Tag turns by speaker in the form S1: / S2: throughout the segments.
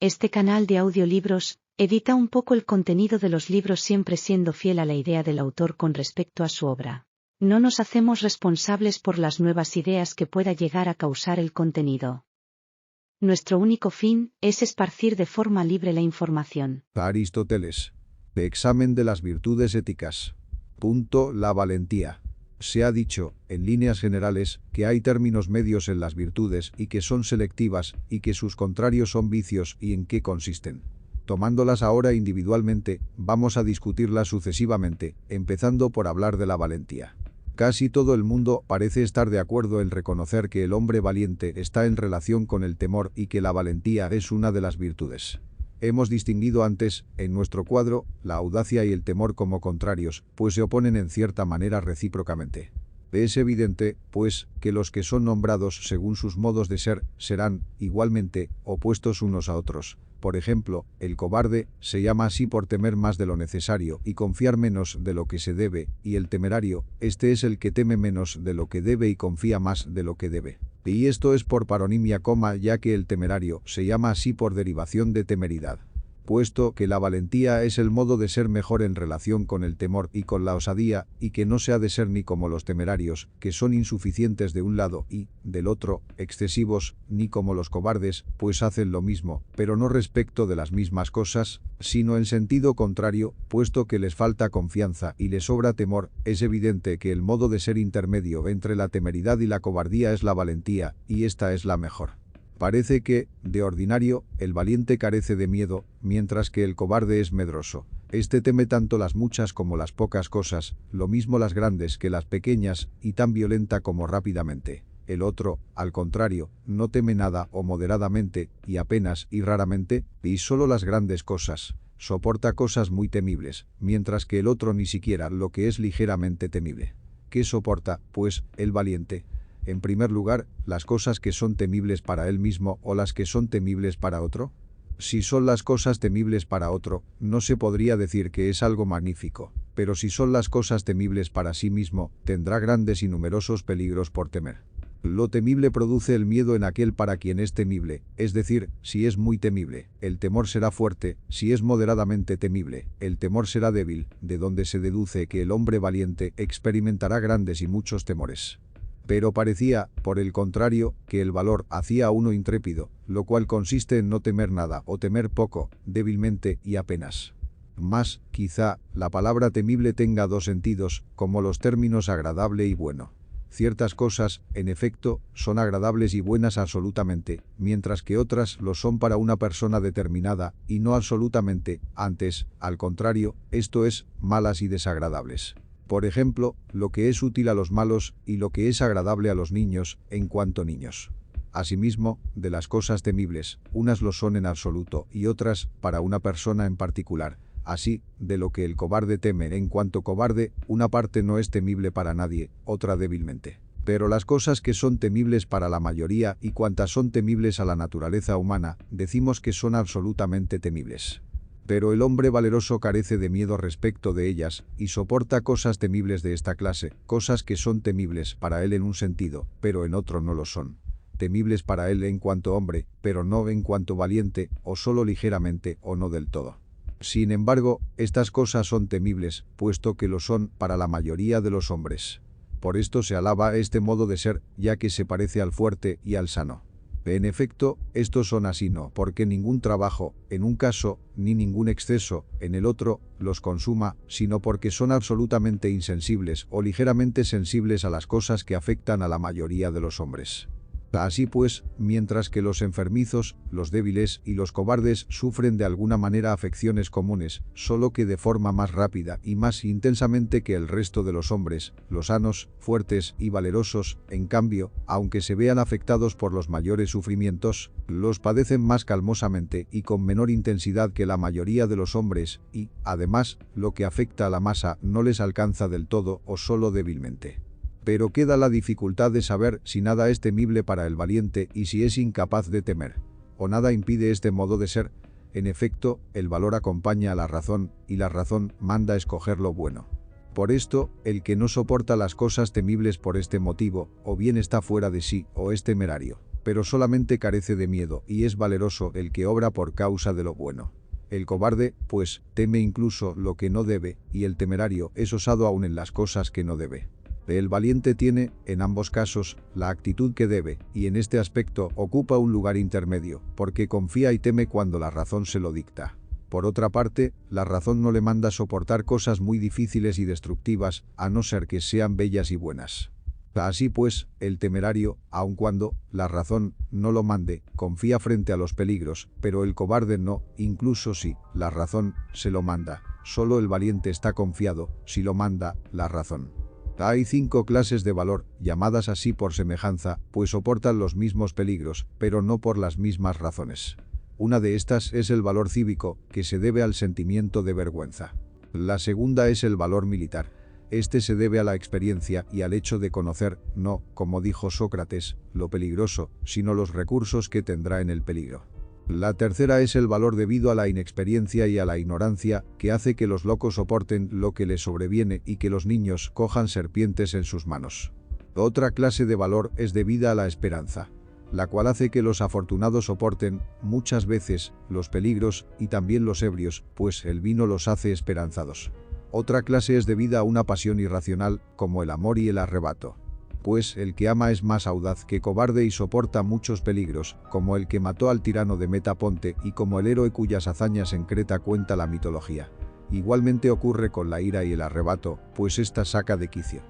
S1: Este canal de audiolibros edita un poco el contenido de los libros siempre siendo fiel a la idea del autor con respecto a su obra. No nos hacemos responsables por las nuevas ideas que pueda llegar a causar el contenido. Nuestro único fin es esparcir de forma libre la información.
S2: Aristóteles. De examen de las virtudes éticas. La valentía. Se ha dicho, en líneas generales, que hay términos medios en las virtudes y que son selectivas y que sus contrarios son vicios y en qué consisten. Tomándolas ahora individualmente, vamos a discutirlas sucesivamente, empezando por hablar de la valentía. Casi todo el mundo parece estar de acuerdo en reconocer que el hombre valiente está en relación con el temor y que la valentía es una de las virtudes. Hemos distinguido antes, en nuestro cuadro, la audacia y el temor como contrarios, pues se oponen en cierta manera recíprocamente. Es evidente, pues, que los que son nombrados según sus modos de ser, serán, igualmente, opuestos unos a otros. Por ejemplo, el cobarde se llama así por temer más de lo necesario y confiar menos de lo que se debe, y el temerario, este es el que teme menos de lo que debe y confía más de lo que debe. Y esto es por paronimia, ya que el temerario se llama así por derivación de temeridad. Puesto que la valentía es el modo de ser mejor en relación con el temor y con la osadía, y que no se ha de ser ni como los temerarios, que son insuficientes de un lado y, del otro, excesivos, ni como los cobardes, pues hacen lo mismo, pero no respecto de las mismas cosas, sino en sentido contrario, puesto que les falta confianza y les sobra temor, es evidente que el modo de ser intermedio entre la temeridad y la cobardía es la valentía, y esta es la mejor. Parece que, de ordinario, el valiente carece de miedo, mientras que el cobarde es medroso. Este teme tanto las muchas como las pocas cosas, lo mismo las grandes que las pequeñas, y tan violenta como rápidamente. El otro, al contrario, no teme nada o moderadamente, y apenas y raramente, y solo las grandes cosas. Soporta cosas muy temibles, mientras que el otro ni siquiera lo que es ligeramente temible. ¿Qué soporta, pues, el valiente? En primer lugar, las cosas que son temibles para él mismo o las que son temibles para otro. Si son las cosas temibles para otro, no se podría decir que es algo magnífico, pero si son las cosas temibles para sí mismo, tendrá grandes y numerosos peligros por temer. Lo temible produce el miedo en aquel para quien es temible, es decir, si es muy temible, el temor será fuerte; si es moderadamente temible, el temor será débil, de donde se deduce que el hombre valiente experimentará grandes y muchos temores. Pero parecía, por el contrario, que el valor hacía a uno intrépido, lo cual consiste en no temer nada o temer poco, débilmente y apenas. Mas, quizá, la palabra temible tenga dos sentidos, como los términos agradable y bueno. Ciertas cosas, en efecto, son agradables y buenas absolutamente, mientras que otras lo son para una persona determinada, y no absolutamente, antes, al contrario, esto es, malas y desagradables. Por ejemplo, lo que es útil a los malos y lo que es agradable a los niños, en cuanto niños. Asimismo, de las cosas temibles, unas lo son en absoluto y otras, para una persona en particular. Así, de lo que el cobarde teme en cuanto cobarde, una parte no es temible para nadie, otra débilmente. Pero las cosas que son temibles para la mayoría y cuantas son temibles a la naturaleza humana, decimos que son absolutamente temibles. Pero el hombre valeroso carece de miedo respecto de ellas, y soporta cosas temibles de esta clase, cosas que son temibles para él en un sentido, pero en otro no lo son. Temibles para él en cuanto hombre, pero no en cuanto valiente, o solo ligeramente, o no del todo. Sin embargo, estas cosas son temibles, puesto que lo son para la mayoría de los hombres. Por esto se alaba este modo de ser, ya que se parece al fuerte y al sano. En efecto, estos son así no porque ningún trabajo, en un caso, ni ningún exceso, en el otro, los consuma, sino porque son absolutamente insensibles o ligeramente sensibles a las cosas que afectan a la mayoría de los hombres. Así pues, mientras que los enfermizos, los débiles y los cobardes sufren de alguna manera afecciones comunes, solo que de forma más rápida y más intensamente que el resto de los hombres, los sanos, fuertes y valerosos, en cambio, aunque se vean afectados por los mayores sufrimientos, los padecen más calmosamente y con menor intensidad que la mayoría de los hombres y, además, lo que afecta a la masa no les alcanza del todo o solo débilmente. Pero queda la dificultad de saber si nada es temible para el valiente y si es incapaz de temer. O nada impide este modo de ser. En efecto, el valor acompaña a la razón, y la razón manda escoger lo bueno. Por esto, el que no soporta las cosas temibles por este motivo, o bien está fuera de sí, o es temerario. pero solamente carece de miedo, y es valeroso el que obra por causa de lo bueno. El cobarde, pues, teme incluso lo que no debe, y el temerario es osado aún en las cosas que no debe. El valiente tiene, en ambos casos, la actitud que debe, y en este aspecto ocupa un lugar intermedio, porque confía y teme cuando la razón se lo dicta. Por otra parte, la razón no le manda soportar cosas muy difíciles y destructivas, a no ser que sean bellas y buenas. Así pues, el temerario, aun cuando la razón no lo mande, confía frente a los peligros, pero el cobarde no, incluso si la razón se lo manda. Solo el valiente está confiado, si lo manda la razón. Hay 5 clases de valor, llamadas así por semejanza, pues soportan los mismos peligros, pero no por las mismas razones. Una de estas es el valor cívico, que se debe al sentimiento de vergüenza. La segunda es el valor militar. Este se debe a la experiencia y al hecho de conocer, no, como dijo Sócrates, lo peligroso, sino los recursos que tendrá en el peligro. La tercera es el valor debido a la inexperiencia y a la ignorancia, que hace que los locos soporten lo que les sobreviene y que los niños cojan serpientes en sus manos. Otra clase de valor es debida a la esperanza, la cual hace que los afortunados soporten, muchas veces, los peligros y también los ebrios, pues el vino los hace esperanzados. Otra clase es debida a una pasión irracional, como el amor y el arrebato. Pues el que ama es más audaz que cobarde y soporta muchos peligros, como el que mató al tirano de Metaponte y como el héroe cuyas hazañas en Creta cuenta la mitología. Igualmente ocurre con la ira y el arrebato, pues ésta saca de quicio.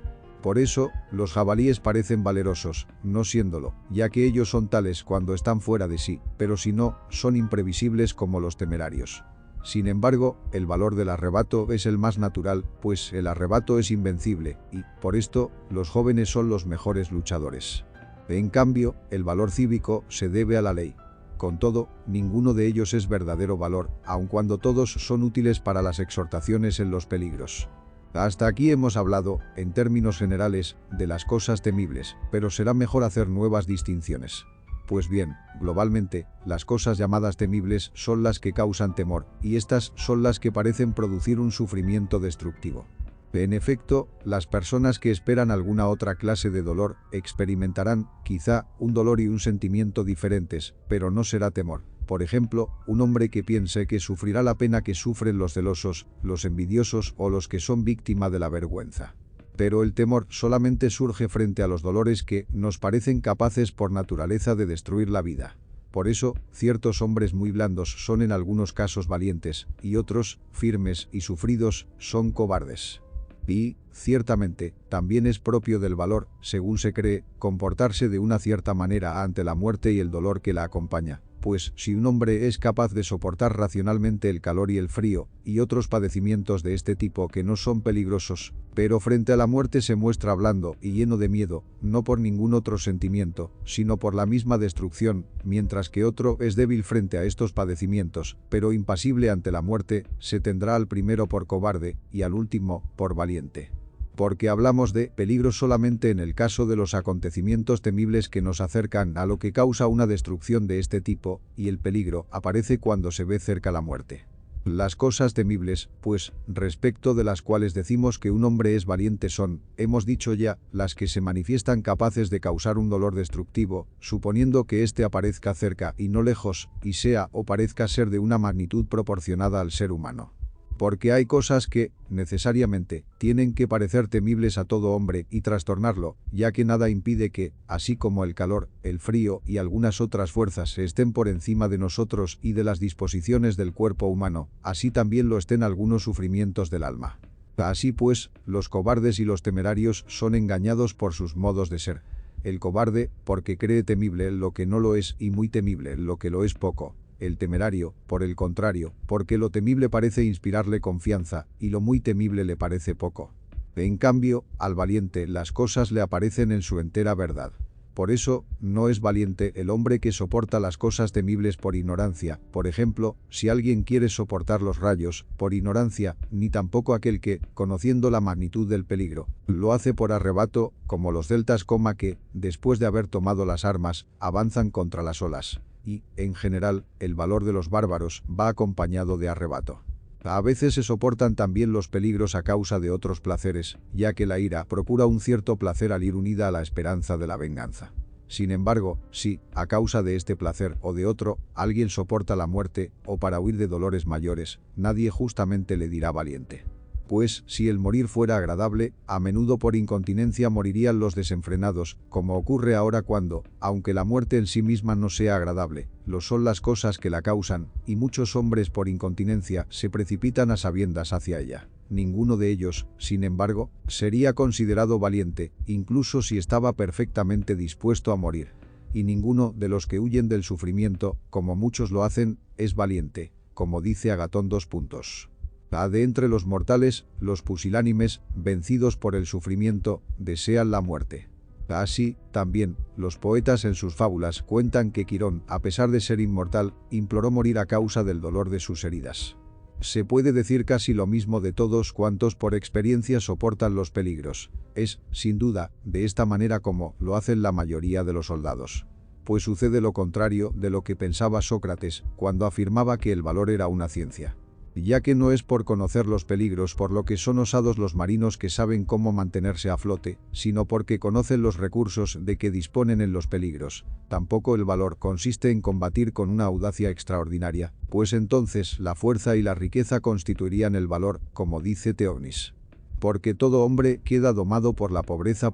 S2: Por eso, los jabalíes parecen valerosos, no siéndolo, ya que ellos son tales cuando están fuera de sí, pero si no, son imprevisibles como los temerarios. Sin embargo, el valor del arrebato es el más natural, pues el arrebato es invencible, y, por esto, los jóvenes son los mejores luchadores. En cambio, el valor cívico se debe a la ley. Con todo, ninguno de ellos es verdadero valor, aun cuando todos son útiles para las exhortaciones en los peligros. Hasta aquí hemos hablado, en términos generales, de las cosas temibles, pero será mejor hacer nuevas distinciones. Pues bien, globalmente, las cosas llamadas temibles son las que causan temor, y estas son las que parecen producir un sufrimiento destructivo. En efecto, las personas que esperan alguna otra clase de dolor experimentarán, quizá, un dolor y un sentimiento diferentes, pero no será temor. Por ejemplo, un hombre que piense que sufrirá la pena que sufren los celosos, los envidiosos o los que son víctima de la vergüenza. Pero el temor solamente surge frente a los dolores que nos parecen capaces por naturaleza de destruir la vida. Por eso, ciertos hombres muy blandos son en algunos casos valientes, y otros, firmes y sufridos, son cobardes. Y, ciertamente, también es propio del valor, según se cree, comportarse de una cierta manera ante la muerte y el dolor que la acompaña. Pues si un hombre es capaz de soportar racionalmente el calor y el frío, y otros padecimientos de este tipo que no son peligrosos, pero frente a la muerte se muestra blando y lleno de miedo, no por ningún otro sentimiento, sino por la misma destrucción, mientras que otro es débil frente a estos padecimientos, pero impasible ante la muerte, se tendrá al primero por cobarde, y al último, por valiente. Porque hablamos de peligro solamente en el caso de los acontecimientos temibles que nos acercan a lo que causa una destrucción de este tipo, y el peligro aparece cuando se ve cerca la muerte. Las cosas temibles, pues, respecto de las cuales decimos que un hombre es valiente son, hemos dicho ya, las que se manifiestan capaces de causar un dolor destructivo, suponiendo que éste aparezca cerca y no lejos, y sea o parezca ser de una magnitud proporcionada al ser humano. Porque hay cosas que, necesariamente, tienen que parecer temibles a todo hombre y trastornarlo, ya que nada impide que, así como el calor, el frío y algunas otras fuerzas estén por encima de nosotros y de las disposiciones del cuerpo humano, así también lo estén algunos sufrimientos del alma. Así pues, los cobardes y los temerarios son engañados por sus modos de ser. El cobarde, porque cree temible lo que no lo es y muy temible lo que lo es poco. El temerario, por el contrario, porque lo temible parece inspirarle confianza, y lo muy temible le parece poco. En cambio, al valiente las cosas le aparecen en su entera verdad. Por eso, no es valiente el hombre que soporta las cosas temibles por ignorancia, por ejemplo, si alguien quiere soportar los rayos, por ignorancia, ni tampoco aquel que, conociendo la magnitud del peligro, lo hace por arrebato, como los celtas, que, después de haber tomado las armas, avanzan contra las olas. Y, en general, el valor de los bárbaros va acompañado de arrebato. A veces se soportan también los peligros a causa de otros placeres, ya que la ira procura un cierto placer al ir unida a la esperanza de la venganza. Sin embargo, si, a causa de este placer o de otro, alguien soporta la muerte, o para huir de dolores mayores, nadie justamente le dirá valiente. Pues, si el morir fuera agradable, a menudo por incontinencia morirían los desenfrenados, como ocurre ahora cuando, aunque la muerte en sí misma no sea agradable, lo son las cosas que la causan, y muchos hombres por incontinencia se precipitan a sabiendas hacia ella. Ninguno de ellos, sin embargo, sería considerado valiente, incluso si estaba perfectamente dispuesto a morir. Y ninguno de los que huyen del sufrimiento, como muchos lo hacen, es valiente, como dice Agatón. De entre los mortales, los pusilánimes, vencidos por el sufrimiento, desean la muerte. Así, también, los poetas en sus fábulas cuentan que Quirón, a pesar de ser inmortal, imploró morir a causa del dolor de sus heridas. Se puede decir casi lo mismo de todos cuantos por experiencia soportan los peligros. Es, sin duda, de esta manera como lo hacen la mayoría de los soldados. Pues sucede lo contrario de lo que pensaba Sócrates cuando afirmaba que el valor era una ciencia. Ya que no es por conocer los peligros por lo que son osados los marinos que saben cómo mantenerse a flote, sino porque conocen los recursos de que disponen en los peligros. Tampoco el valor consiste en combatir con una audacia extraordinaria, pues entonces la fuerza y la riqueza constituirían el valor, como dice Teognis. Porque todo hombre queda domado por la pobreza.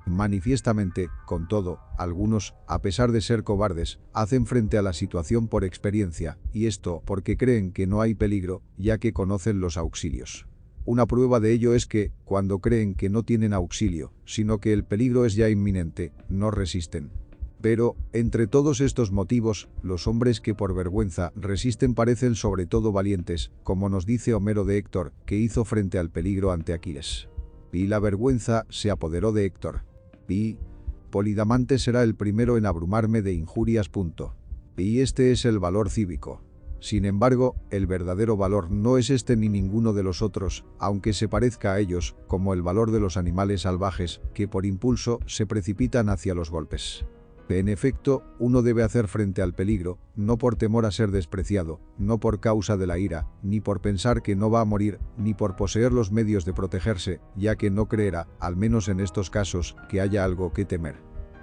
S2: Manifiestamente, con todo, algunos, a pesar de ser cobardes, hacen frente a la situación por experiencia, y esto porque creen que no hay peligro, ya que conocen los auxilios. Una prueba de ello es que, cuando creen que no tienen auxilio, sino que el peligro es ya inminente, no resisten. Pero, entre todos estos motivos, los hombres que por vergüenza resisten parecen sobre todo valientes, como nos dice Homero de Héctor, que hizo frente al peligro ante Aquiles. Y la vergüenza se apoderó de Héctor. Y Polidamante será el primero en abrumarme de injurias. Y este es el valor cívico. Sin embargo, el verdadero valor no es este ni ninguno de los otros, aunque se parezca a ellos, como el valor de los animales salvajes, que por impulso se precipitan hacia los golpes. En efecto, uno debe hacer frente al peligro, no por temor a ser despreciado, no por causa de la ira, ni por pensar que no va a morir, ni por poseer los medios de protegerse, ya que no creerá, al menos en estos casos, que haya algo que temer.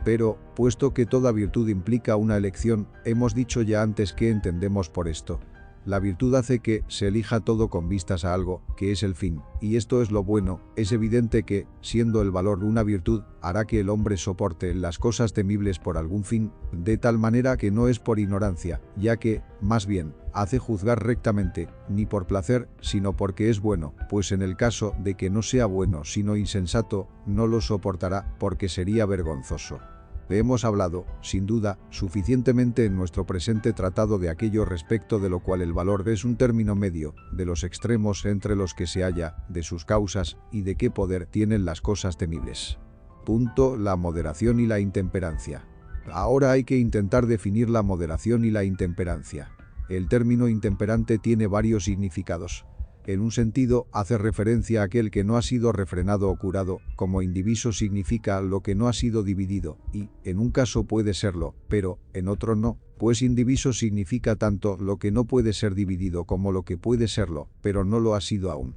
S2: Pero, puesto que toda virtud implica una elección, hemos dicho ya antes qué entendemos por esto. La virtud hace que se elija todo con vistas a algo, que es el fin, y esto es lo bueno. Es evidente que, siendo el valor una virtud, hará que el hombre soporte las cosas temibles por algún fin, de tal manera que no es por ignorancia, ya que, más bien, hace juzgar rectamente, ni por placer, sino porque es bueno, pues en el caso de que no sea bueno sino insensato, no lo soportará, porque sería vergonzoso. Hemos hablado, sin duda, suficientemente en nuestro presente tratado de aquello respecto de lo cual el valor es un término medio, de los extremos entre los que se halla, de sus causas, y de qué poder tienen las cosas temibles. La moderación y la intemperancia. Ahora hay que intentar definir la moderación y la intemperancia. El término intemperante tiene varios significados. En un sentido, hace referencia a aquel que no ha sido refrenado o curado, como indiviso significa lo que no ha sido dividido, y, en un caso puede serlo, pero, en otro no, pues indiviso significa tanto lo que no puede ser dividido como lo que puede serlo, pero no lo ha sido aún.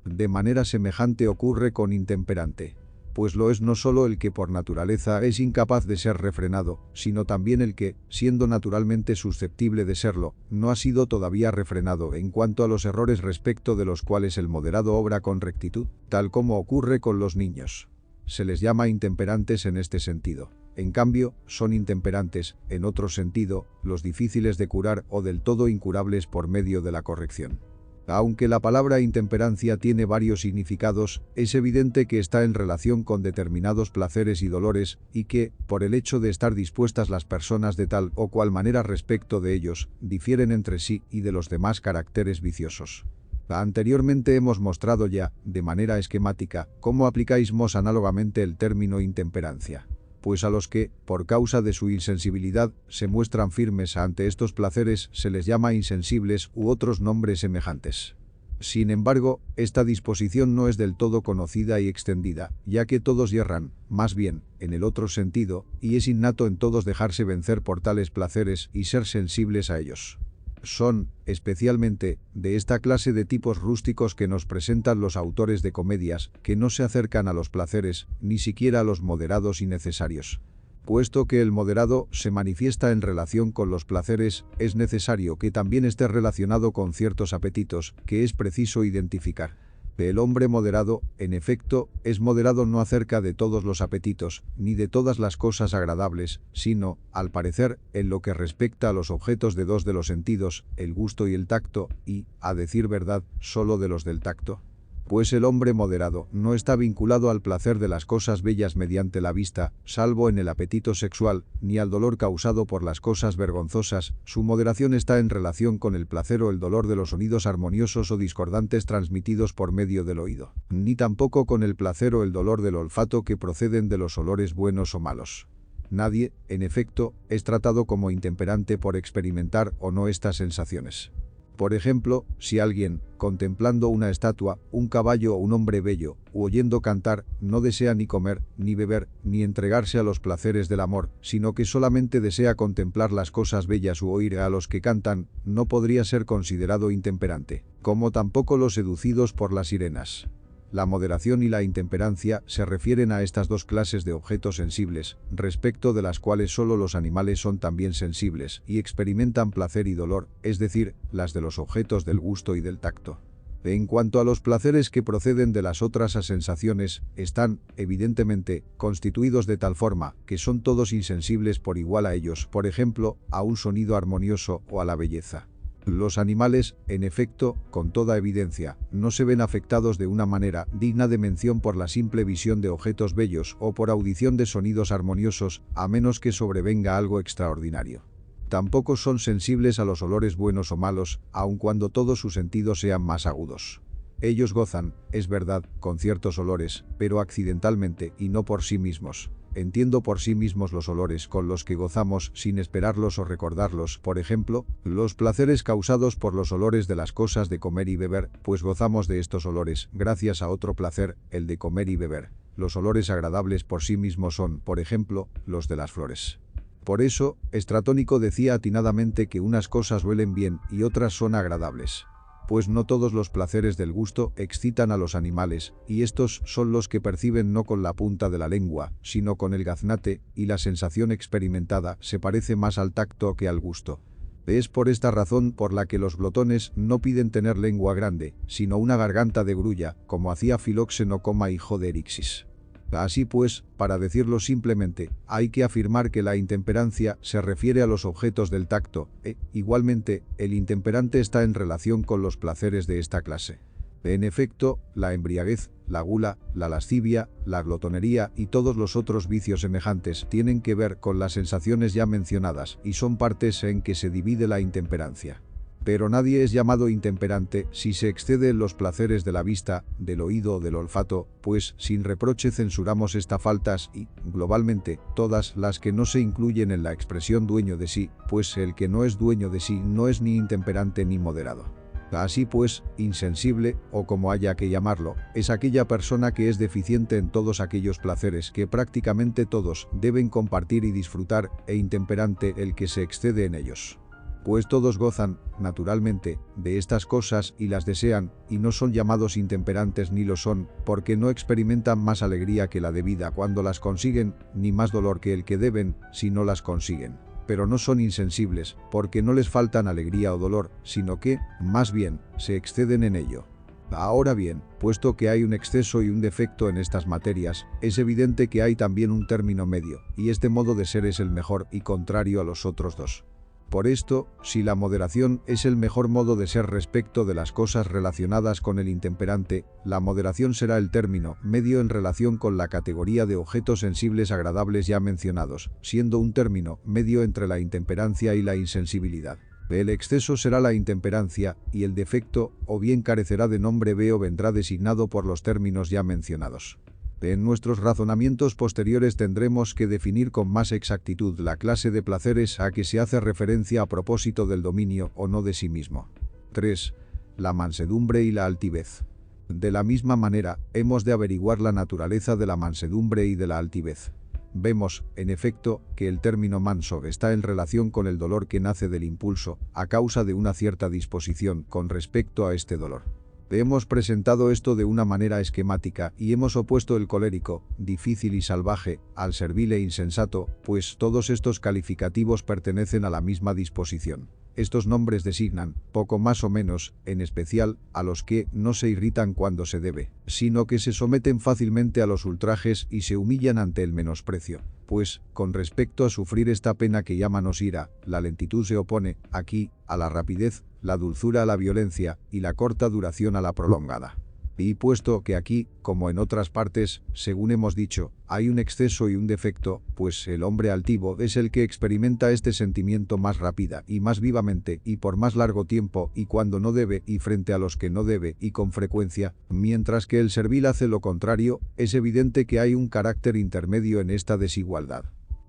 S2: De manera semejante ocurre con intemperante. Pues lo es no solo el que por naturaleza es incapaz de ser refrenado, sino también el que, siendo naturalmente susceptible de serlo, no ha sido todavía refrenado en cuanto a los errores respecto de los cuales el moderado obra con rectitud, tal como ocurre con los niños. Se les llama intemperantes en este sentido. En cambio, son intemperantes, en otro sentido, los difíciles de curar o del todo incurables por medio de la corrección. Aunque la palabra intemperancia tiene varios significados, es evidente que está en relación con determinados placeres y dolores, y que, por el hecho de estar dispuestas las personas de tal o cual manera respecto de ellos, difieren entre sí y de los demás caracteres viciosos. Anteriormente hemos mostrado ya, de manera esquemática, cómo aplicáis análogamente el término intemperancia. Pues a los que, por causa de su insensibilidad, se muestran firmes ante estos placeres se les llama insensibles u otros nombres semejantes. Sin embargo, esta disposición no es del todo conocida y extendida, ya que todos yerran, más bien, en el otro sentido, y es innato en todos dejarse vencer por tales placeres y ser sensibles a ellos. Son, especialmente, de esta clase de tipos rústicos que nos presentan los autores de comedias, que no se acercan a los placeres, ni siquiera a los moderados y necesarios. Puesto que el moderado se manifiesta en relación con los placeres, es necesario que también esté relacionado con ciertos apetitos, que es preciso identificar. El hombre moderado, en efecto, es moderado no acerca de todos los apetitos, ni de todas las cosas agradables, sino, al parecer, en lo que respecta a los objetos de dos de los sentidos, el gusto y el tacto, y, a decir verdad, solo de los del tacto. Pues el hombre moderado no está vinculado al placer de las cosas bellas mediante la vista, salvo en el apetito sexual, ni al dolor causado por las cosas vergonzosas. Su moderación está en relación con el placer o el dolor de los sonidos armoniosos o discordantes transmitidos por medio del oído, ni tampoco con el placer o el dolor del olfato que proceden de los olores buenos o malos. Nadie, en efecto, es tratado como intemperante por experimentar o no estas sensaciones. Por ejemplo, si alguien, contemplando una estatua, un caballo o un hombre bello, u oyendo cantar, no desea ni comer, ni beber, ni entregarse a los placeres del amor, sino que solamente desea contemplar las cosas bellas u oír a los que cantan, no podría ser considerado intemperante, como tampoco los seducidos por las sirenas. La moderación y la intemperancia se refieren a estas dos clases de objetos sensibles, respecto de las cuales solo los animales son también sensibles y experimentan placer y dolor, es decir, las de los objetos del gusto y del tacto. En cuanto a los placeres que proceden de las otras sensaciones, están, evidentemente, constituidos de tal forma que son todos insensibles por igual a ellos, por ejemplo, a un sonido armonioso o a la belleza. Los animales, en efecto, con toda evidencia, no se ven afectados de una manera digna de mención por la simple visión de objetos bellos o por audición de sonidos armoniosos, a menos que sobrevenga algo extraordinario. Tampoco son sensibles a los olores buenos o malos, aun cuando todos sus sentidos sean más agudos. Ellos gozan, es verdad, con ciertos olores, pero accidentalmente y no por sí mismos. Entiendo por sí mismos los olores con los que gozamos sin esperarlos o recordarlos, por ejemplo, los placeres causados por los olores de las cosas de comer y beber, pues gozamos de estos olores, gracias a otro placer, el de comer y beber. Los olores agradables por sí mismos son, por ejemplo, los de las flores. Por eso, Estratónico decía atinadamente que unas cosas huelen bien y otras son agradables. Pues no todos los placeres del gusto excitan a los animales, y estos son los que perciben no con la punta de la lengua, sino con el gaznate, y la sensación experimentada se parece más al tacto que al gusto. Es por esta razón por la que los glotones no piden tener lengua grande, sino una garganta de grulla, como hacía Filóxeno, hijo de Erixis. Así pues, para decirlo simplemente, hay que afirmar que la intemperancia se refiere a los objetos del tacto, igualmente, el intemperante está en relación con los placeres de esta clase. En efecto, la embriaguez, la gula, la lascivia, la glotonería y todos los otros vicios semejantes tienen que ver con las sensaciones ya mencionadas y son partes en que se divide la intemperancia. Pero nadie es llamado intemperante si se excede en los placeres de la vista, del oído o del olfato, pues sin reproche censuramos estas faltas y, globalmente, todas las que no se incluyen en la expresión dueño de sí, pues el que no es dueño de sí no es ni intemperante ni moderado. Así pues, insensible, o como haya que llamarlo, es aquella persona que es deficiente en todos aquellos placeres que prácticamente todos deben compartir y disfrutar, e intemperante el que se excede en ellos. Pues todos gozan, naturalmente, de estas cosas y las desean, y no son llamados intemperantes ni lo son, porque no experimentan más alegría que la debida cuando las consiguen, ni más dolor que el que deben, si no las consiguen. Pero no son insensibles, porque no les faltan alegría o dolor, sino que, más bien, se exceden en ello. Ahora bien, puesto que hay un exceso y un defecto en estas materias, es evidente que hay también un término medio, y este modo de ser es el mejor y contrario a los otros dos. Por esto, si la moderación es el mejor modo de ser respecto de las cosas relacionadas con el intemperante, la moderación será el término medio en relación con la categoría de objetos sensibles agradables ya mencionados, siendo un término medio entre la intemperancia y la insensibilidad. El exceso será la intemperancia, y el defecto, o bien carecerá de nombre o vendrá designado por los términos ya mencionados. En nuestros razonamientos posteriores tendremos que definir con más exactitud la clase de placeres a que se hace referencia a propósito del dominio o no de sí mismo. 3. La mansedumbre y la altivez. De la misma manera, hemos de averiguar la naturaleza de la mansedumbre y de la altivez. Vemos, en efecto, que el término manso está en relación con el dolor que nace del impulso, a causa de una cierta disposición con respecto a este dolor. Hemos presentado esto de una manera esquemática y hemos opuesto el colérico, difícil y salvaje, al servil e insensato, pues todos estos calificativos pertenecen a la misma disposición. Estos nombres designan, poco más o menos, en especial, a los que no se irritan cuando se debe, sino que se someten fácilmente a los ultrajes y se humillan ante el menosprecio. Pues, con respecto a sufrir esta pena que llámanos ira, la lentitud se opone, aquí, a la rapidez, la dulzura a la violencia y la corta duración a la prolongada. Y puesto que aquí, como en otras partes, según hemos dicho, hay un exceso y un defecto, pues el hombre altivo es el que experimenta este sentimiento más rápida y más vivamente y por más largo tiempo y cuando no debe y frente a los que no debe y con frecuencia, mientras que el servil hace lo contrario, es evidente que hay un carácter intermedio en esta desigualdad.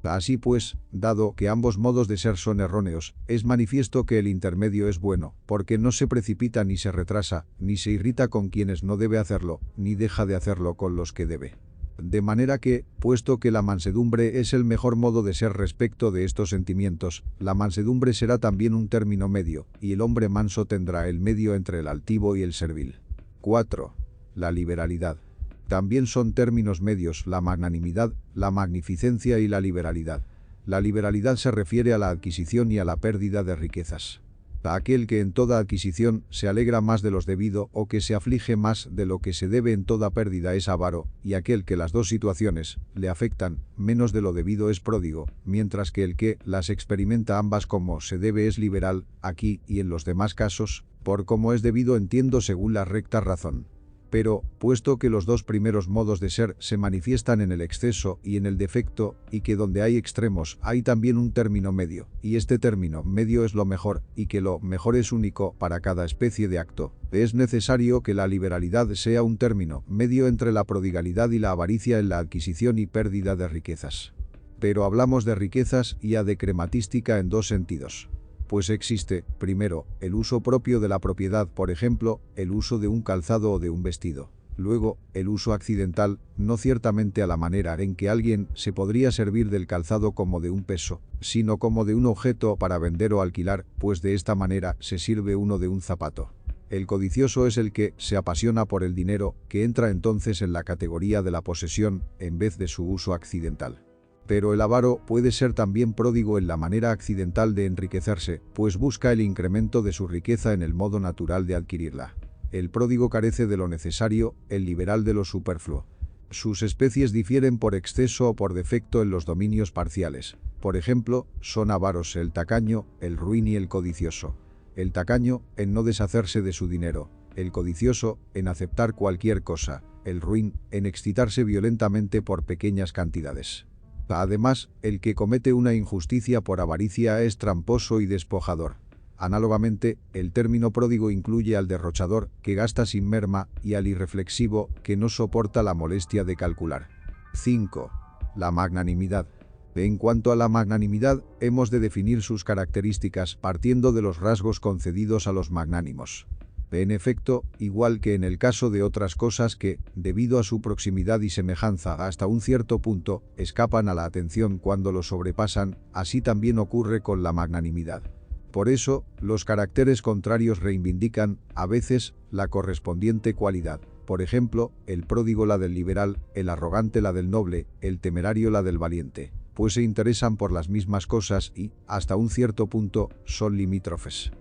S2: Así pues, dado que ambos modos de ser son erróneos, es manifiesto que el intermedio es bueno, porque no se precipita ni se retrasa, ni se irrita con quienes no debe hacerlo, ni deja de hacerlo con los que debe. De manera que, puesto que la mansedumbre es el mejor modo de ser respecto de estos sentimientos, la mansedumbre será también un término medio, y el hombre manso tendrá el medio entre el altivo y el servil. 4. La liberalidad. También son términos medios la magnanimidad, la magnificencia y la liberalidad. La liberalidad se refiere a la adquisición y a la pérdida de riquezas. A aquel que en toda adquisición se alegra más de los debido o que se aflige más de lo que se debe en toda pérdida es avaro, y aquel que las dos situaciones le afectan menos de lo debido es pródigo, mientras que el que las experimenta ambas como se debe es liberal, aquí y en los demás casos, por como es debido entiendo según la recta razón. Pero, puesto que los dos primeros modos de ser se manifiestan en el exceso y en el defecto, y que donde hay extremos hay también un término medio, y este término medio es lo mejor, y que lo mejor es único para cada especie de acto, es necesario que la liberalidad sea un término medio entre la prodigalidad y la avaricia en la adquisición y pérdida de riquezas. Pero hablamos de riquezas y de crematística en dos sentidos. Pues existe, primero, el uso propio de la propiedad, por ejemplo, el uso de un calzado o de un vestido. Luego, el uso accidental, no ciertamente a la manera en que alguien se podría servir del calzado como de un peso, sino como de un objeto para vender o alquilar, pues de esta manera se sirve uno de un zapato. El codicioso es el que se apasiona por el dinero, que entra entonces en la categoría de la posesión, en vez de su uso accidental. Pero el avaro puede ser también pródigo en la manera accidental de enriquecerse, pues busca el incremento de su riqueza en el modo natural de adquirirla. El pródigo carece de lo necesario, el liberal de lo superfluo. Sus especies difieren por exceso o por defecto en los dominios parciales. Por ejemplo, son avaros el tacaño, el ruin y el codicioso. El tacaño, en no deshacerse de su dinero. El codicioso, en aceptar cualquier cosa. El ruin, en excitarse violentamente por pequeñas cantidades. Además, el que comete una injusticia por avaricia es tramposo y despojador. Análogamente, el término pródigo incluye al derrochador, que gasta sin merma, y al irreflexivo, que no soporta la molestia de calcular. 5. La magnanimidad. En cuanto a la magnanimidad, hemos de definir sus características partiendo de los rasgos concedidos a los magnánimos. En efecto, igual que en el caso de otras cosas que, debido a su proximidad y semejanza hasta un cierto punto, escapan a la atención cuando lo sobrepasan, así también ocurre con la magnanimidad. Por eso, los caracteres contrarios reivindican, a veces, la correspondiente cualidad. Por ejemplo, el pródigo la del liberal, el arrogante la del noble, el temerario la del valiente, pues se interesan por las mismas cosas y, hasta un cierto punto, son limítrofes.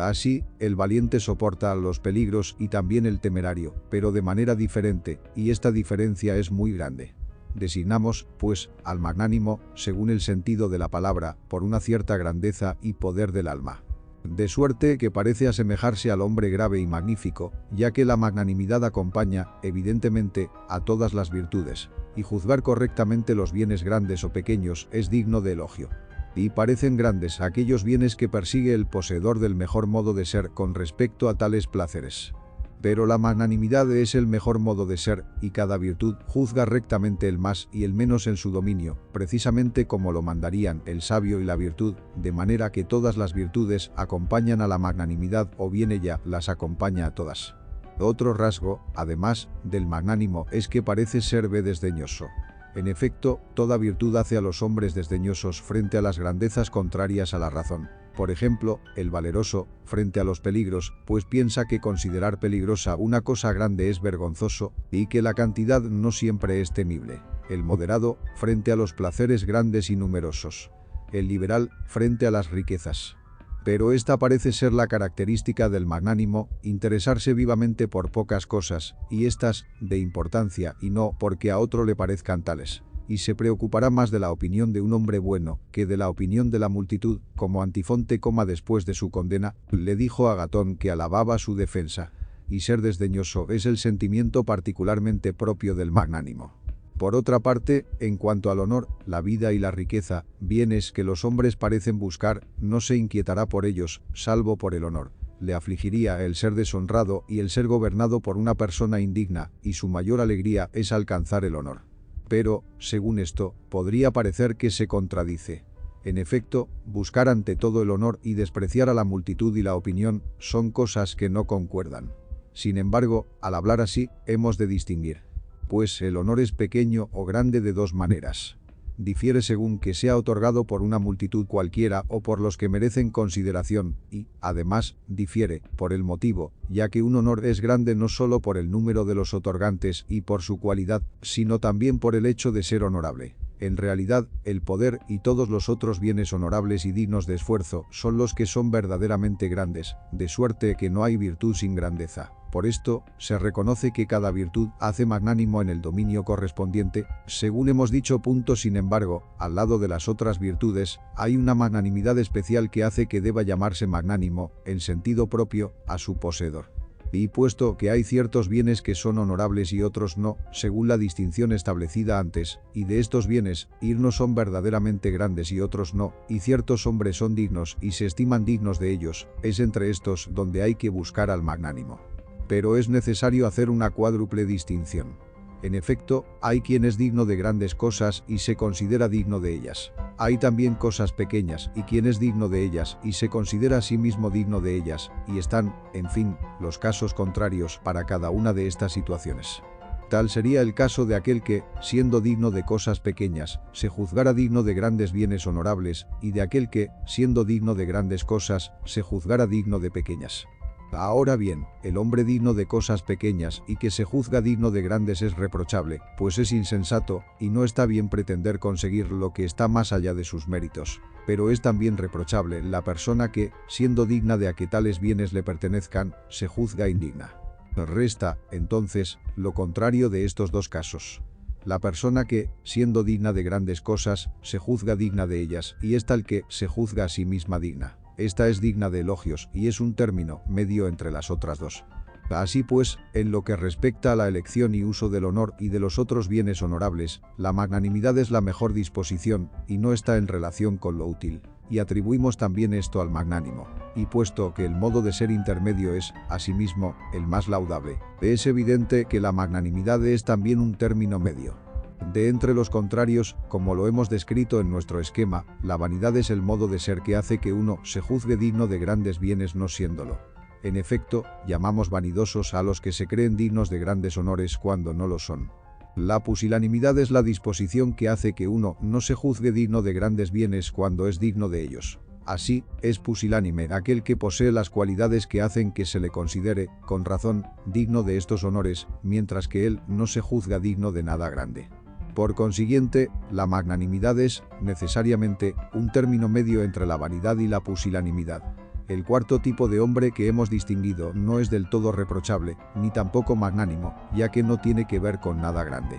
S2: Así, el valiente soporta los peligros y también el temerario, pero de manera diferente, y esta diferencia es muy grande. Designamos, pues, al magnánimo, según el sentido de la palabra, por una cierta grandeza y poder del alma. De suerte que parece asemejarse al hombre grave y magnífico, ya que la magnanimidad acompaña, evidentemente, a todas las virtudes, y juzgar correctamente los bienes grandes o pequeños es digno de elogio. Y parecen grandes aquellos bienes que persigue el poseedor del mejor modo de ser con respecto a tales placeres. Pero la magnanimidad es el mejor modo de ser, y cada virtud juzga rectamente el más y el menos en su dominio, precisamente como lo mandarían el sabio y la virtud, de manera que todas las virtudes acompañan a la magnanimidad o bien ella las acompaña a todas. Otro rasgo, además, del magnánimo es que parece ser desdeñoso. En efecto, toda virtud hace a los hombres desdeñosos frente a las grandezas contrarias a la razón. Por ejemplo, el valeroso, frente a los peligros, pues piensa que considerar peligrosa una cosa grande es vergonzoso, y que la cantidad no siempre es temible. El moderado, frente a los placeres grandes y numerosos. El liberal, frente a las riquezas. Pero esta parece ser la característica del magnánimo, interesarse vivamente por pocas cosas, y estas, de importancia, y no porque a otro le parezcan tales. Y se preocupará más de la opinión de un hombre bueno que de la opinión de la multitud, como Antifonte, después de su condena, le dijo a Gatón que alababa su defensa. Y ser desdeñoso es el sentimiento particularmente propio del magnánimo. Por otra parte, en cuanto al honor, la vida y la riqueza, bienes que los hombres parecen buscar, no se inquietará por ellos, salvo por el honor. Le afligiría el ser deshonrado y el ser gobernado por una persona indigna, y su mayor alegría es alcanzar el honor. Pero, según esto, podría parecer que se contradice. En efecto, buscar ante todo el honor y despreciar a la multitud y la opinión son cosas que no concuerdan. Sin embargo, al hablar así, hemos de distinguir. Pues el honor es pequeño o grande de dos maneras. Difiere según que sea otorgado por una multitud cualquiera o por los que merecen consideración y, además, difiere por el motivo, ya que un honor es grande no solo por el número de los otorgantes y por su cualidad, sino también por el hecho de ser honorable. En realidad, el poder y todos los otros bienes honorables y dignos de esfuerzo son los que son verdaderamente grandes, de suerte que no hay virtud sin grandeza. Por esto, se reconoce que cada virtud hace magnánimo en el dominio correspondiente, según hemos dicho. Sin embargo, al lado de las otras virtudes, hay una magnanimidad especial que hace que deba llamarse magnánimo, en sentido propio, a su poseedor. Y puesto que hay ciertos bienes que son honorables y otros no, según la distinción establecida antes, y de estos bienes, unos son verdaderamente grandes y otros no, y ciertos hombres son dignos y se estiman dignos de ellos, es entre estos donde hay que buscar al magnánimo. Pero es necesario hacer una cuádruple distinción. En efecto, hay quien es digno de grandes cosas y se considera digno de ellas. Hay también cosas pequeñas y quien es digno de ellas y se considera a sí mismo digno de ellas, y están, en fin, los casos contrarios para cada una de estas situaciones. Tal sería el caso de aquel que, siendo digno de cosas pequeñas, se juzgara digno de grandes bienes honorables, y de aquel que, siendo digno de grandes cosas, se juzgara digno de pequeñas. Ahora bien, el hombre digno de cosas pequeñas y que se juzga digno de grandes es reprochable, pues es insensato, y no está bien pretender conseguir lo que está más allá de sus méritos. Pero es también reprochable la persona que, siendo digna de a que tales bienes le pertenezcan, se juzga indigna. Resta, entonces, lo contrario de estos dos casos. La persona que, siendo digna de grandes cosas, se juzga digna de ellas, y es tal que se juzga a sí misma digna. Esta es digna de elogios y es un término medio entre las otras dos. Así pues, en lo que respecta a la elección y uso del honor y de los otros bienes honorables, la magnanimidad es la mejor disposición y no está en relación con lo útil, y atribuimos también esto al magnánimo. Y puesto que el modo de ser intermedio es, asimismo, el más laudable, es evidente que la magnanimidad es también un término medio. De entre los contrarios, como lo hemos descrito en nuestro esquema, la vanidad es el modo de ser que hace que uno se juzgue digno de grandes bienes no siéndolo. En efecto, llamamos vanidosos a los que se creen dignos de grandes honores cuando no lo son. La pusilanimidad es la disposición que hace que uno no se juzgue digno de grandes bienes cuando es digno de ellos. Así, es pusilánime aquel que posee las cualidades que hacen que se le considere, con razón, digno de estos honores, mientras que él no se juzga digno de nada grande. Por consiguiente, la magnanimidad es, necesariamente, un término medio entre la vanidad y la pusilanimidad. El cuarto tipo de hombre que hemos distinguido no es del todo reprochable, ni tampoco magnánimo, ya que no tiene que ver con nada grande.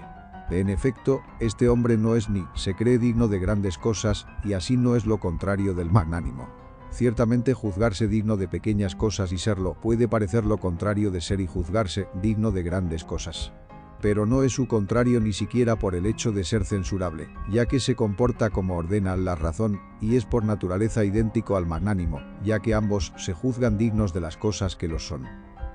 S2: En efecto, este hombre no es ni se cree digno de grandes cosas, y así no es lo contrario del magnánimo. Ciertamente juzgarse digno de pequeñas cosas y serlo puede parecer lo contrario de ser y juzgarse digno de grandes cosas. Pero no es su contrario ni siquiera por el hecho de ser censurable, ya que se comporta como ordena la razón, y es por naturaleza idéntico al magnánimo, ya que ambos se juzgan dignos de las cosas que los son.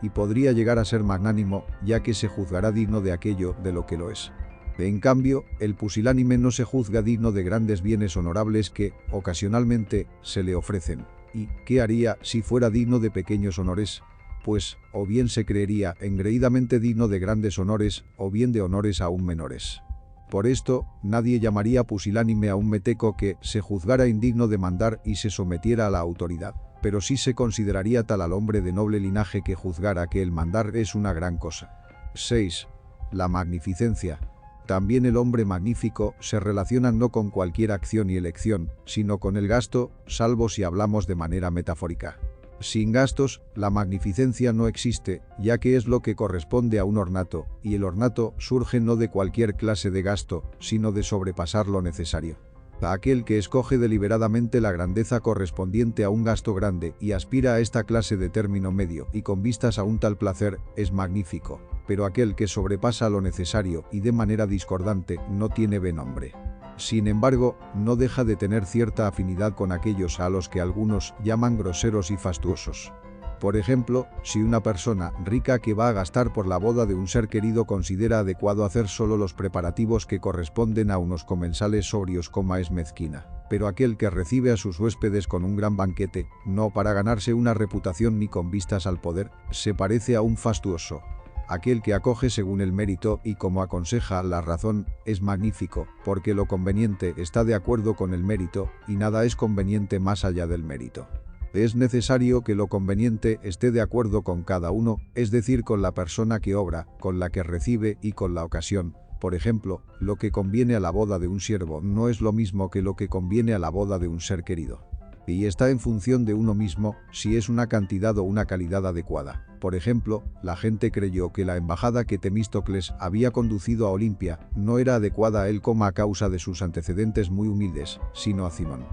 S2: Y podría llegar a ser magnánimo, ya que se juzgará digno de aquello de lo que lo es. En cambio, el pusilánime no se juzga digno de grandes bienes honorables que, ocasionalmente, se le ofrecen. ¿Y qué haría si fuera digno de pequeños honores? Pues, o bien se creería engreídamente digno de grandes honores, o bien de honores aún menores. Por esto, nadie llamaría pusilánime a un meteco que se juzgara indigno de mandar y se sometiera a la autoridad, pero sí se consideraría tal al hombre de noble linaje que juzgara que el mandar es una gran cosa. 6. La magnificencia. También el hombre magnífico se relaciona no con cualquier acción y elección, sino con el gasto, salvo si hablamos de manera metafórica. Sin gastos, la magnificencia no existe, ya que es lo que corresponde a un ornato, y el ornato surge no de cualquier clase de gasto, sino de sobrepasar lo necesario. Aquel que escoge deliberadamente la grandeza correspondiente a un gasto grande y aspira a esta clase de término medio y con vistas a un tal placer, es magnífico, pero aquel que sobrepasa lo necesario y de manera discordante no tiene buen nombre. Sin embargo, no deja de tener cierta afinidad con aquellos a los que algunos llaman groseros y fastuosos. Por ejemplo, si una persona rica que va a gastar por la boda de un ser querido considera adecuado hacer solo los preparativos que corresponden a unos comensales sobrios, es mezquina. Pero aquel que recibe a sus huéspedes con un gran banquete, no para ganarse una reputación ni con vistas al poder, se parece a un fastuoso. Aquel que acoge según el mérito y como aconseja la razón, es magnífico, porque lo conveniente está de acuerdo con el mérito, y nada es conveniente más allá del mérito. Es necesario que lo conveniente esté de acuerdo con cada uno, es decir, con la persona que obra, con la que recibe y con la ocasión. Por ejemplo, lo que conviene a la boda de un siervo no es lo mismo que lo que conviene a la boda de un ser querido. Y está en función de uno mismo, si es una cantidad o una calidad adecuada. Por ejemplo, la gente creyó que la embajada que Temístocles había conducido a Olimpia no era adecuada a él a causa de sus antecedentes muy humildes, sino a Cimón.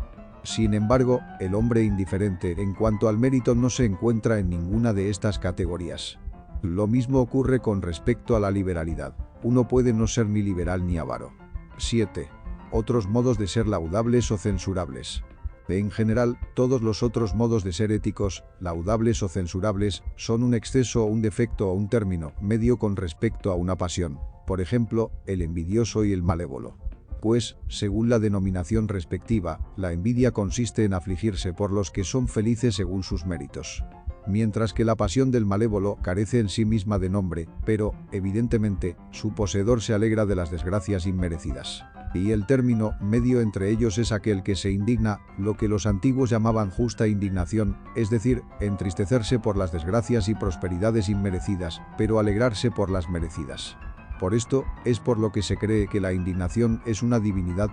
S2: Sin embargo, el hombre indiferente en cuanto al mérito no se encuentra en ninguna de estas categorías. Lo mismo ocurre con respecto a la liberalidad. Uno puede no ser ni liberal ni avaro. 7. Otros modos de ser laudables o censurables. En general, todos los otros modos de ser éticos, laudables o censurables, son un exceso o un defecto o un término medio con respecto a una pasión. Por ejemplo, el envidioso y el malévolo. Pues, según la denominación respectiva, la envidia consiste en afligirse por los que son felices según sus méritos. Mientras que la pasión del malévolo carece en sí misma de nombre, pero, evidentemente, su poseedor se alegra de las desgracias inmerecidas. Y el término medio entre ellos es aquel que se indigna, lo que los antiguos llamaban justa indignación, es decir, entristecerse por las desgracias y prosperidades inmerecidas, pero alegrarse por las merecidas. Por esto, es por lo que se cree que la indignación es una divinidad.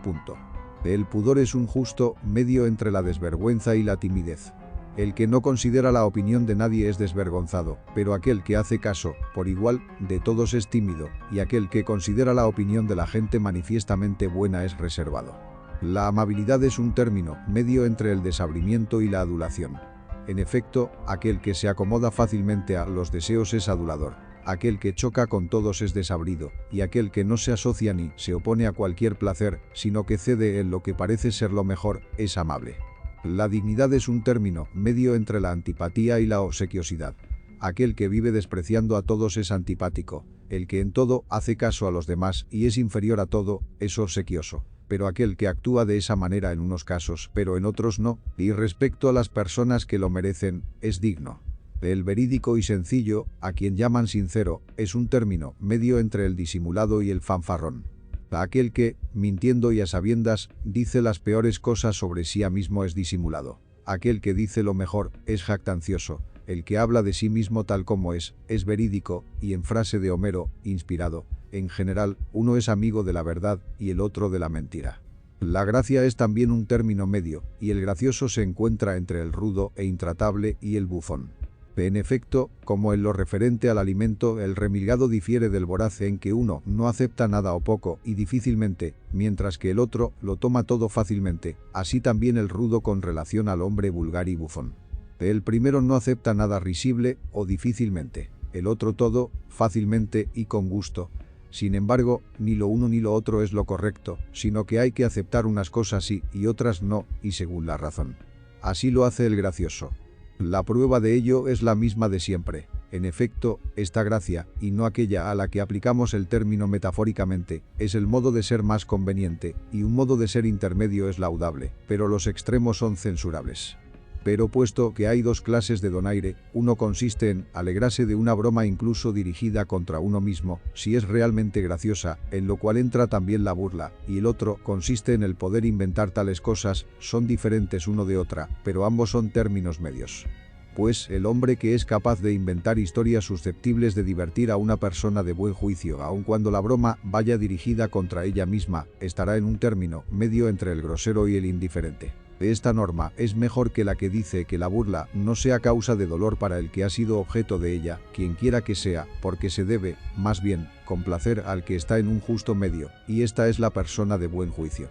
S2: El pudor es un justo medio entre la desvergüenza y la timidez. El que no considera la opinión de nadie es desvergonzado, pero aquel que hace caso, por igual, de todos es tímido, y aquel que considera la opinión de la gente manifiestamente buena es reservado. La amabilidad es un término medio entre el desabrimiento y la adulación. En efecto, aquel que se acomoda fácilmente a los deseos es adulador. Aquel que choca con todos es desabrido, y aquel que no se asocia ni se opone a cualquier placer, sino que cede en lo que parece ser lo mejor, es amable. La dignidad es un término medio entre la antipatía y la obsequiosidad. Aquel que vive despreciando a todos es antipático, el que en todo hace caso a los demás y es inferior a todo, es obsequioso. Pero aquel que actúa de esa manera en unos casos, pero en otros no, y respecto a las personas que lo merecen, es digno. El verídico y sencillo, a quien llaman sincero, es un término medio entre el disimulado y el fanfarrón. Aquel que, mintiendo y a sabiendas, dice las peores cosas sobre sí mismo es disimulado. Aquel que dice lo mejor, es jactancioso. El que habla de sí mismo tal como es verídico, y en frase de Homero, inspirado. En general, uno es amigo de la verdad y el otro de la mentira. La gracia es también un término medio, y el gracioso se encuentra entre el rudo e intratable y el bufón. En efecto, como en lo referente al alimento, el remilgado difiere del voraz en que uno no acepta nada o poco y difícilmente, mientras que el otro lo toma todo fácilmente, así también el rudo con relación al hombre vulgar y bufón. El primero no acepta nada risible o difícilmente, el otro todo, fácilmente y con gusto. Sin embargo, ni lo uno ni lo otro es lo correcto, sino que hay que aceptar unas cosas sí y otras no, y según la razón. Así lo hace el gracioso. La prueba de ello es la misma de siempre. En efecto, esta gracia, y no aquella a la que aplicamos el término metafóricamente, es el modo de ser más conveniente, y un modo de ser intermedio es laudable, pero los extremos son censurables. Pero puesto que hay dos clases de donaire, uno consiste en alegrarse de una broma incluso dirigida contra uno mismo, si es realmente graciosa, en lo cual entra también la burla, y el otro consiste en el poder inventar tales cosas, son diferentes uno de otra, pero ambos son términos medios. Pues el hombre que es capaz de inventar historias susceptibles de divertir a una persona de buen juicio, aun cuando la broma vaya dirigida contra ella misma, estará en un término medio entre el grosero y el indiferente. Esta norma es mejor que la que dice que la burla no sea causa de dolor para el que ha sido objeto de ella, quien quiera que sea, porque se debe, más bien, complacer al que está en un justo medio, y esta es la persona de buen juicio.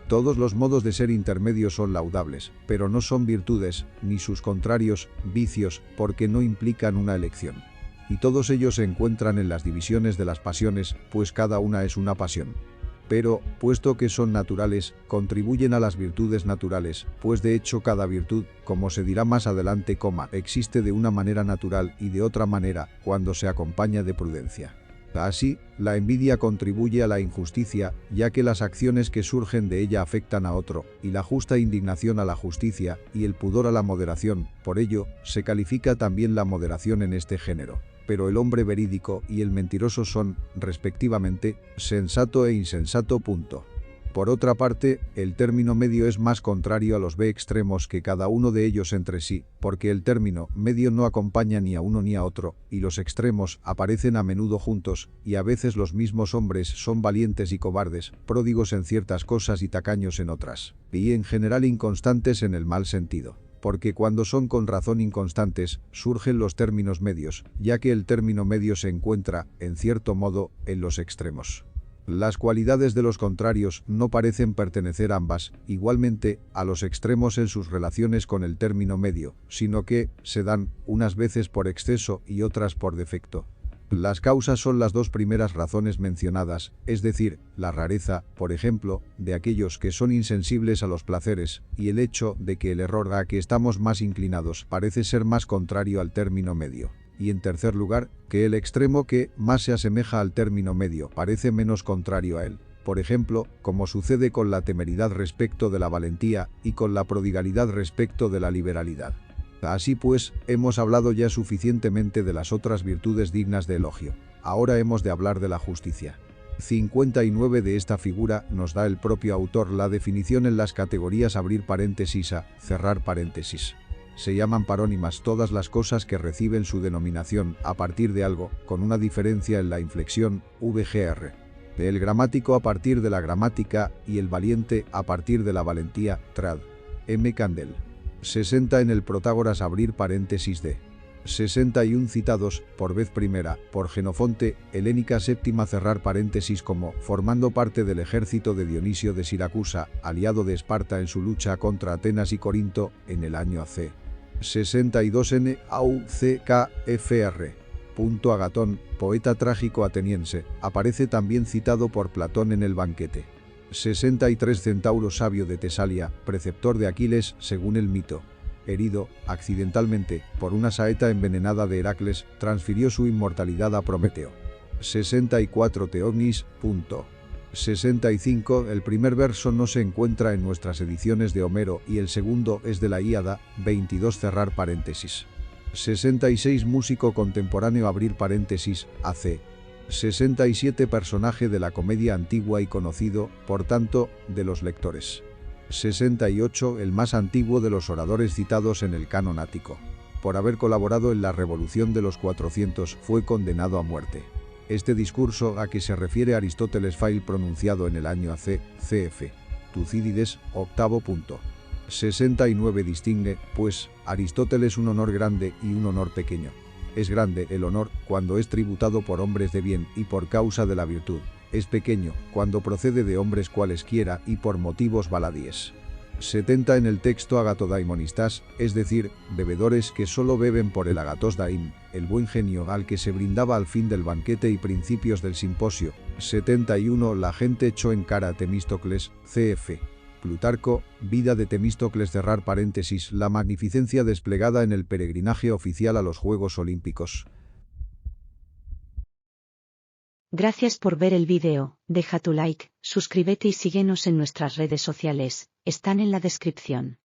S2: Todos los modos de ser intermedios son laudables, pero no son virtudes, ni sus contrarios, vicios, porque no implican una elección. Y todos ellos se encuentran en las divisiones de las pasiones, pues cada una es una pasión. Pero, puesto que son naturales, contribuyen a las virtudes naturales, pues de hecho cada virtud, como se dirá más adelante, existe de una manera natural y de otra manera, cuando se acompaña de prudencia. Así, la envidia contribuye a la injusticia, ya que las acciones que surgen de ella afectan a otro, y la justa indignación a la justicia, y el pudor a la moderación, por ello, se califica también la moderación en este género. Pero el hombre verídico y el mentiroso son, respectivamente, sensato e insensato. Por otra parte, el término medio es más contrario a los extremos que cada uno de ellos entre sí, porque el término medio no acompaña ni a uno ni a otro, y los extremos aparecen a menudo juntos, y a veces los mismos hombres son valientes y cobardes, pródigos en ciertas cosas y tacaños en otras, y en general inconstantes en el mal sentido. Porque cuando son con razón inconstantes, surgen los términos medios, ya que el término medio se encuentra, en cierto modo, en los extremos. Las cualidades de los contrarios no parecen pertenecer ambas, igualmente, a los extremos en sus relaciones con el término medio, sino que se dan, unas veces por exceso y otras por defecto. Las causas son las dos primeras razones mencionadas, es decir, la rareza, por ejemplo, de aquellos que son insensibles a los placeres, y el hecho de que el error a que estamos más inclinados parece ser más contrario al término medio. Y en tercer lugar, que el extremo que más se asemeja al término medio parece menos contrario a él. Por ejemplo, como sucede con la temeridad respecto de la valentía y con la prodigalidad respecto de la liberalidad. Así pues, hemos hablado ya suficientemente de las otras virtudes dignas de elogio. Ahora hemos de hablar de la justicia. 59 de esta figura nos da el propio autor la definición en las categorías abrir paréntesis a cerrar paréntesis. Se llaman parónimas todas las cosas que reciben su denominación a partir de algo, con una diferencia en la inflexión, vgr. El gramático a partir de la gramática y el valiente a partir de la valentía, trad. M. Candel. 60 en el Protágoras abrir paréntesis de 61 citados, por vez primera, por Jenofonte, Helénica séptima cerrar paréntesis como formando parte del ejército de Dionisio de Siracusa, aliado de Esparta en su lucha contra Atenas y Corinto, en el año AC. 62 n au c k f r. Agatón, poeta trágico ateniense, aparece también citado por Platón en el banquete. 63 Centauro sabio de Tesalia, preceptor de Aquiles según el mito. Herido, accidentalmente, por una saeta envenenada de Heracles, transfirió su inmortalidad a Prometeo. 64 Teognis. 65 El primer verso no se encuentra en nuestras ediciones de Homero y el segundo es de la Ilíada, 22 cerrar paréntesis. 66 Músico contemporáneo abrir paréntesis, AC. 67 Personaje de la comedia antigua y conocido, por tanto, de los lectores. 68 El más antiguo de los oradores citados en el canon ático. Por haber colaborado en la Revolución de los 400 fue condenado a muerte. Este discurso a que se refiere Aristóteles fue pronunciado en el año AC, cf. Tucídides, octavo punto. 69 Distingue, pues, Aristóteles un honor grande y un honor pequeño. Es grande el honor cuando es tributado por hombres de bien y por causa de la virtud. Es pequeño cuando procede de hombres cualesquiera y por motivos baladíes. 70 En el texto agatodaimonistás, es decir, bebedores que solo beben por el agatos daim, el buen genio al que se brindaba al fin del banquete y principios del simposio. 71 La gente echó en cara a Temístocles, cf. Plutarco, vida de Temístocles cerrar paréntesis la magnificencia desplegada en el peregrinaje oficial a los Juegos Olímpicos.
S1: Gracias por ver el vídeo, deja tu like, suscríbete y síguenos en nuestras redes sociales, están en la descripción.